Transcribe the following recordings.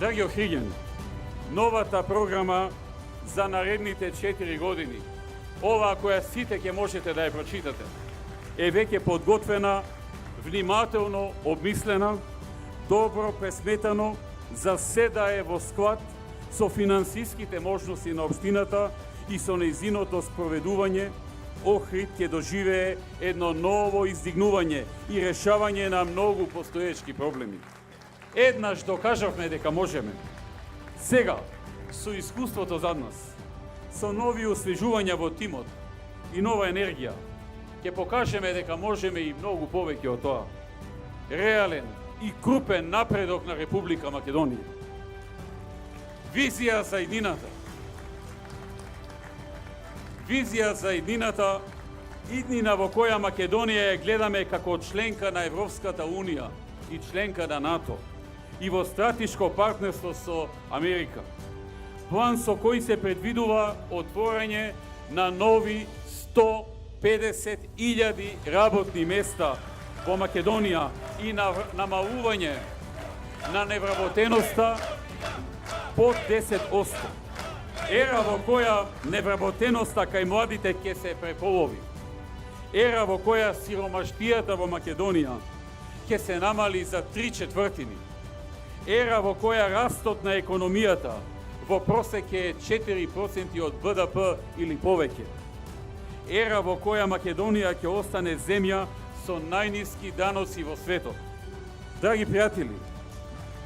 Драги Охриѓани, новата програма за наредните 4 години, оваа која сите ќе можете да ја прочитате, е веќе подготвена, внимателно обмислена, добро пресметано, за се да е во склад со финансиските можности на општината и со нејзиното спроведување. Охрид ќе доживее едно ново издигнување и решавање на многу постоечки проблеми. Еднаш докажавме дека можеме. Сега, со искуството зад нас, со нови освежувања во тимот и нова енергија, ќе покажеме дека можеме и многу повеќе од тоа. Реален и крупен напредок на Република Македонија. Визија за иднината. Визија за иднината, иднина во која Македонија ја гледаме како членка на Европската Унија и членка на НАТО и во стратешко партнерство со Америка. План со кој се предвидува отворање на нови 150.000 работни места во Македонија и намалување на невработеноста под 10%. Ера во која невработеноста кај младите ќе се преполови. Ера во која сиромаштијата во Македонија ќе се намали за 3/4. Ера во која растот на економијата во просек е 4% од БДП или повеќе. Ера во која Македонија ќе остане земја со најниски даноци во светот. Драги пријатели,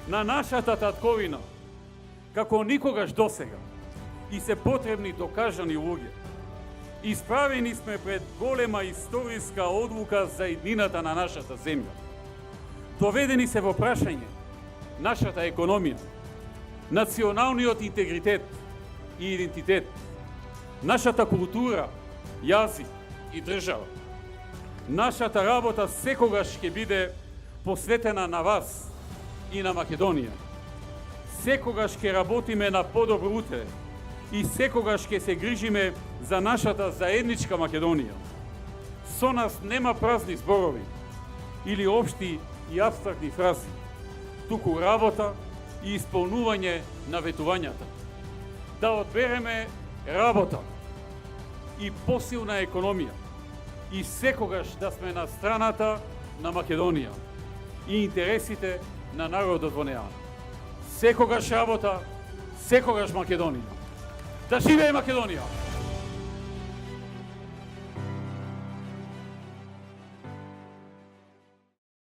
на нашата татковина, како никогаш досега, и се потребни докажани луѓе. Исправени сме пред голема историска одлука за иднината на нашата земја. Доведени се во прашање нашата економија, националниот интегритет и идентитет, нашата култура, јазик и држава. Нашата работа секогаш ќе биде посветена на вас и на Македонија. Секогаш ќе работиме на подобро утре и секогаш ќе се грижиме за нашата заедничка Македонија. Со нас нема празни зборови или општи и апстрактни фрази, туку работа и исполнување на ветувањата. Да одбереме работа и посилна економија и секогаш да сме на страната на Македонија и интересите на народот во неа. Секогаш работа, секогаш Македонија. Да живее Македонија!